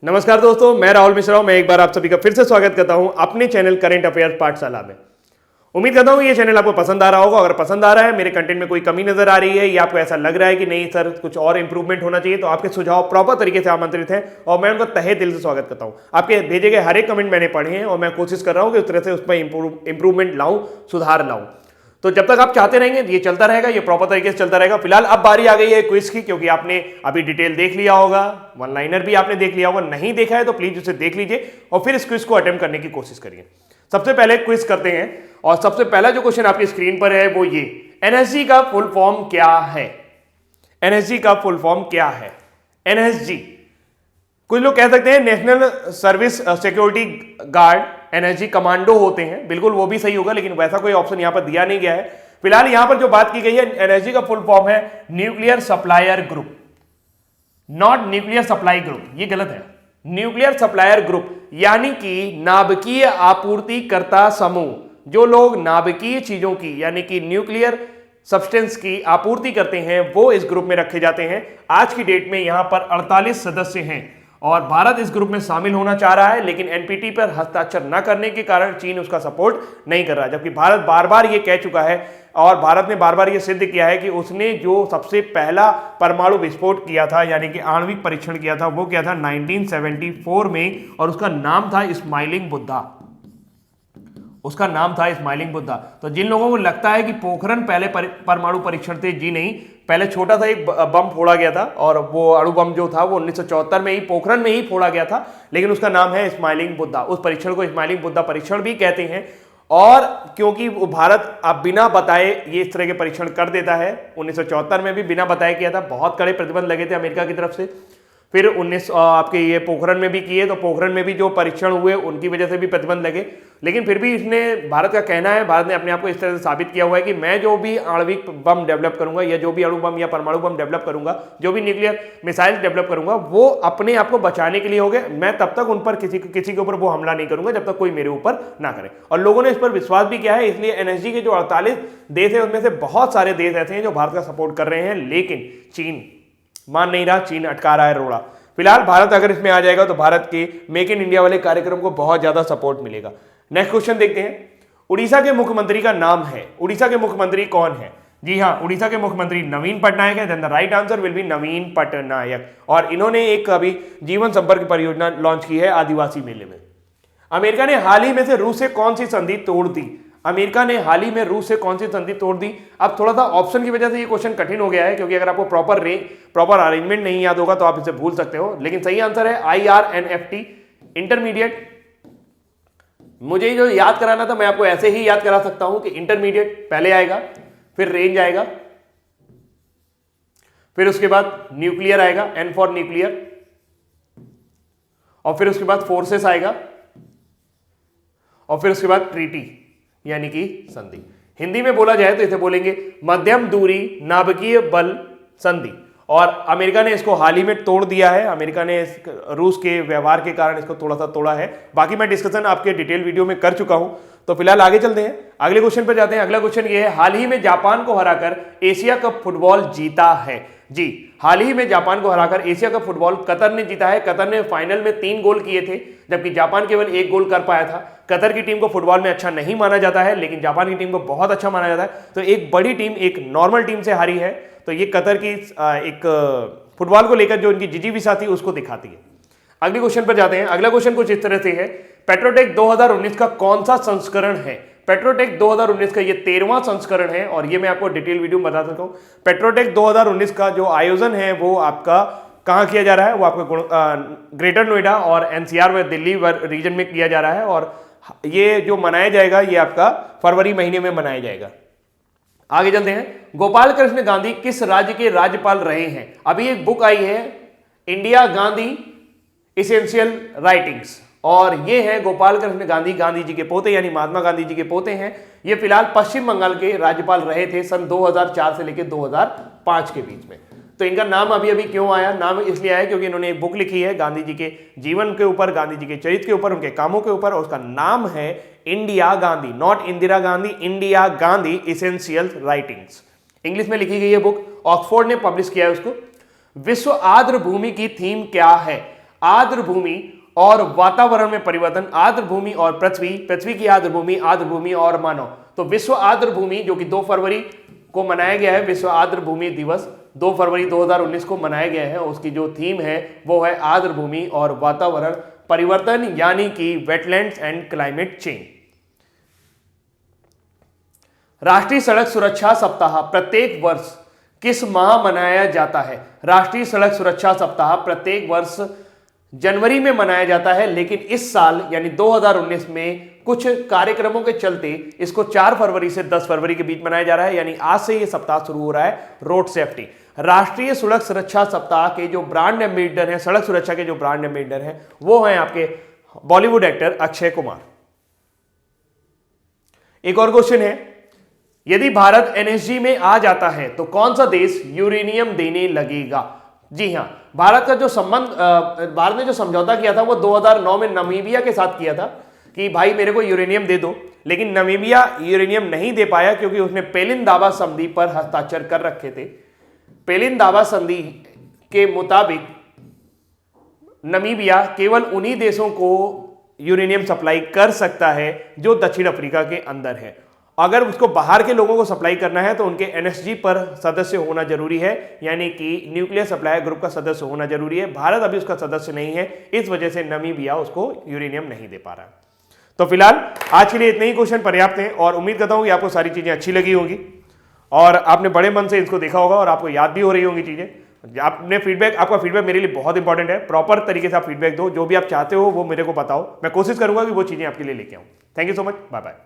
नमस्कार दोस्तों, मैं राहुल मिश्रा हूं। मैं एक बार आप सभी का फिर से स्वागत करता हूं अपने चैनल करंट अफेयर्स पाठशाला में। उम्मीद करता हूं ये चैनल आपको पसंद आ रहा होगा। अगर पसंद आ रहा है, मेरे कंटेंट में कोई कमी नजर आ रही है या आपको ऐसा लग रहा है कि नहीं सर कुछ और इंप्रूवमेंट होना चाहिए, तो आपके सुझाव प्रॉपर तरीके से आमंत्रित हैं और मैं उनका तहे दिल से स्वागत करता हूं। आपके भेजे गए हर एक कमेंट मैंने पढ़े हैं और मैं कोशिश कर रहा हूं कि उस तरह से उसमें इंप्रूवमेंट लाऊं, सुधार लाऊं। तो जब तक आप चाहते रहेंगे ये चलता रहेगा, ये प्रॉपर तरीके से चलता रहेगा। फिलहाल अब बारी आ गई है क्विज की, क्योंकि आपने अभी डिटेल देख लिया होगा, वन लाइनर भी आपने देख लिया होगा। नहीं देखा है तो प्लीज उसे देख लीजिए और फिर इस क्विज को अटेम्प्ट करने की कोशिश करिए। सबसे पहले क्विज करते हैं और सबसे पहला जो क्वेश्चन आपकी स्क्रीन पर है वो ये, एनएसजी का फुल फॉर्म क्या है? एनएसजी का फुल फॉर्म क्या है? एनएसजी, कुछ लोग कह सकते हैं national service security guard, NSG commando होते हैं, बिल्कुल वो भी सही होगा, लेकिन वैसा कोई ऑप्शन यहां पर दिया नहीं गया है। फिलहाल यहां पर जो बात की गई है, एनएसजी का फुल फॉर्म है nuclear supplier group, not nuclear supply group, ये गलत है। न्यूक्लियर सप्लायर ग्रुप यानी कि नाभिकीय आपूर्तिकर्ता समूह, जो लोग नाभिकीय चीजों की यानी कि न्यूक्लियर सब्सटेंस की आपूर्ति करते हैं, वो इस ग्रुप में रखे जाते हैं। आज की डेट में यहां पर 48 सदस्य हैं और भारत इस ग्रुप में शामिल होना चाह रहा है, लेकिन एनपीटी पर हस्ताक्षर न करने के कारण चीन उसका सपोर्ट नहीं कर रहा, जबकि भारत बार बार ये कह चुका है और भारत ने बार बार ये सिद्ध किया है कि उसने जो सबसे पहला परमाणु विस्फोट किया था यानी कि आणविक परीक्षण किया था, वो किया था 1974 में और उसका नाम था स्माइलिंग बुद्धा। उसका नाम था स्माइलिंग बुद्धा। तो जिन लोगों को लगता है कि पोखरण पहले परमाणु परीक्षण थे, जी नहीं, पहले छोटा सा एक बम फोड़ा गया था और वो अणु बम जो था वो 1974 में ही पोखरण में ही फोड़ा गया था, लेकिन उसका नाम है स्माइलिंग बुद्धा। उस परीक्षण को स्माइलिंग बुद्धा परीक्षण भी कहते हैं। और क्योंकि भारत अब बिना बताए ये इस तरह के परीक्षण कर देता है, 1974 में भी बिना बताए किया था, बहुत कड़े प्रतिबंध लगे थे अमेरिका की तरफ से। फिर 19 आपके ये पोखरण में भी किए, तो पोखरण में भी जो परीक्षण हुए उनकी वजह से भी प्रतिबंध लगे, लेकिन फिर भी इसने, भारत का कहना है, भारत ने अपने आप को इस तरह से साबित किया हुआ है कि मैं जो भी आणविक बम डेवलप करूंगा या जो भी अणु बम या परमाणु बम डेवलप करूंगा, जो भी न्यूक्लियर मिसाइल डेवलप करूंगा, वो अपने आप को बचाने के लिए होंगे। मैं तब तक उन पर किसी के ऊपर वो हमला नहीं करूंगा जब तक कोई मेरे ऊपर ना करे। और लोगों ने इस पर विश्वास भी किया है, इसलिए एनएसजी के जो 48 देश है उनमें से बहुत सारे देश ऐसे हैं जो भारत का सपोर्ट कर रहे हैं, लेकिन चीन मान नहीं रहा, चीन अटका रहा है रोड़ा। फिलहाल भारत अगर इसमें आ जाएगा तो भारत के मेक इन इंडिया वाले कार्यक्रम को बहुत ज्यादा सपोर्ट मिलेगा। नेक्स्ट क्वेश्चन देखते हैं, उड़ीसा के मुख्यमंत्री का नाम है, उड़ीसा के मुख्यमंत्री कौन है? जी हाँ, उड़ीसा के मुख्यमंत्री नवीन पटनायक है। Then the right answer will be Naveen Patnaik. और इन्होंने एक अभी जीवन संपर्क परियोजना लॉन्च की है आदिवासी मेले में। अमेरिका ने हाल ही में से रूस से कौन सी संधि तोड़ दी? अमेरिका ने हाल ही में रूस से कौन सी संधि तोड़ दी? अब थोड़ा सा ऑप्शन की वजह से ये क्वेश्चन कठिन हो गया है, क्योंकि अगर आपको प्रॉपर अरेंजमेंट नहीं याद होगा तो आप इसे भूल सकते हो, लेकिन सही आंसर है IRNFT, इंटरमीडिएट। मुझे जो याद कराना था मैं आपको ऐसे ही याद करा सकता हूं कि इंटरमीडिएट पहले आएगा, फिर रेंज आएगा, फिर उसके बाद न्यूक्लियर आएगा, N फॉर न्यूक्लियर, और फिर उसके बाद फोर्सेस आएगा, और फिर उसके बाद ट्रीटी यानी कि संधि। हिंदी में बोला जाए तो इसे बोलेंगे मध्यम दूरी नाभिकीय बल संधि। और अमेरिका ने इसको हाल ही में तोड़ दिया है। अमेरिका ने रूस के व्यवहार के कारण इसको थोड़ा सा तोड़ा है। बाकी मैं डिस्कशन आपके डिटेल वीडियो में कर चुका हूं। तो फिलहाल आगे चलते हैं, अगले क्वेश्चन पर जाते हैं। अगला क्वेश्चन ये है, हाल ही में जापान को हराकर एशिया कप फुटबॉल जीता है। जी, हाल ही में जापान को हराकर एशिया कप फुटबॉल कतर ने जीता है। कतर ने फाइनल में 3 गोल किए थे, जबकि जापान केवल 1 गोल कर पाया था। कतर की टीम को फुटबॉल में अच्छा नहीं माना जाता है, लेकिन जापान की टीम को बहुत अच्छा माना जाता है। तो एक बड़ी टीम एक नॉर्मल टीम से हारी है, तो ये कतर की एक फुटबॉल को लेकर जो इनकी जिजीविषा थी उसको दिखाती है। अगले क्वेश्चन पर जाते हैं। अगला क्वेश्चन कुछ इस तरह से है, पेट्रोटेक 2019 का कौन सा संस्करण है? पेट्रोटेक 2019 का ये 13वां संस्करण है और ये मैं आपको डिटेल वीडियो में बता सकता हूं। पेट्रोटेक 2019 का जो आयोजन है वो आपका कहां किया जा रहा है? वो आपका ग्रेटर नोएडा और एनसीआर व दिल्ली रीजन में किया जा रहा है और ये जो मनाया जाएगा ये आपका फरवरी महीने में मनाया जाएगा। आगे चलते हैं, गोपाल कृष्ण गांधी किस राज्य के राज्यपाल रहे हैं? अभी एक बुक आई है, इंडिया गांधी इसेंशियल राइटिंग्स, और ये है गोपाल कृष्ण गांधी, गांधी जी के पोते यानी महात्मा गांधी जी के पोते हैं। ये फिलहाल पश्चिम बंगाल के राज्यपाल रहे थे सन 2004 से लेकर 2005 के बीच में। तो इनका नाम अभी अभी क्यों आया? नाम इसलिए आया क्योंकि इन्होंने एक बुक लिखी है गांधी जी के जीवन के ऊपर, गांधी जी के चरित्र के ऊपर, उनके कामों के ऊपर, और उसका नाम है India Gandhi, not Indira Gandhi, India Gandhi essential writings. English में लिखी गई है बुक, ऑक्सफोर्ड ने पब्लिश किया है उसको। विश्व आर्द्र भूमि की थीम क्या है? आर्द्र भूमि और वातावरण में परिवर्तन, आर्द्र भूमि और पृथ्वी, पृथ्वी की आर्द्र भूमि और मानव। तो विश्व आर्द्र भूमि जो कि 2 फरवरी को मनाया गया है, विश्व आर्द्र भूमि दिवस 2 फरवरी 2019 को मनाया गया है। उसकी जो थीम है वो है आर्द्र भूमि और वातावरण परिवर्तन, यानी कि वेटलैंड्स एंड क्लाइमेट चेंज। राष्ट्रीय सड़क सुरक्षा सप्ताह प्रत्येक वर्ष किस माह मनाया जाता है? राष्ट्रीय सड़क सुरक्षा सप्ताह प्रत्येक वर्ष जनवरी में मनाया जाता है, लेकिन इस साल यानी 2019 में कुछ कार्यक्रमों के चलते इसको 4 फरवरी से 10 फरवरी के बीच मनाया जा रहा है, यानी आज से यह सप्ताह शुरू हो रहा है। रोड सेफ्टी, राष्ट्रीय सड़क सुरक्षा सप्ताह के जो ब्रांड एम्बेसडर हैं, सड़क सुरक्षा के जो ब्रांड एम्बेसडर हैं, वो हैं आपके बॉलीवुड एक्टर अक्षय कुमार। एक और क्वेश्चन है, यदि भारत एनएसजी में आ जाता है तो कौन सा देश यूरेनियम देने लगेगा? जी हां, भारत ने जो समझौता किया था वो 2009 में नामीबिया के साथ किया था कि भाई मेरे को यूरेनियम दे दो, लेकिन नामीबिया यूरेनियम नहीं दे पाया क्योंकि उसने पेलिन दावा संधि पर हस्ताक्षर कर रखे थे। पेलिन दावा संधि के मुताबिक नामीबिया केवल उन्हीं देशों को यूरेनियम सप्लाई कर सकता है जो दक्षिण अफ्रीका के अंदर है। अगर उसको बाहर के लोगों को सप्लाई करना है तो उनके एनएसजी पर सदस्य होना जरूरी है, यानी कि न्यूक्लियर सप्लाई ग्रुप का सदस्य होना जरूरी है। भारत अभी उसका सदस्य नहीं है, इस वजह से नामीबिया उसको यूरेनियम नहीं दे पा रहा है। तो फिलहाल आज के लिए इतने ही क्वेश्चन पर्याप्त हैं और उम्मीद करता हूं कि आपको सारी चीजें अच्छी लगी होंगी और आपने बड़े मन से इसको देखा होगा और आपको याद भी हो रही होंगी चीजें। आपका फीडबैक मेरे लिए बहुत इंपॉर्टेंट है। प्रॉपर तरीके से आप फीडबैक दो, जो भी आप चाहते हो वो मेरे को बताओ, मैं कोशिश करूंगा कि वो चीजें आपके लिए लेके आऊं। Thank you so much, bye bye.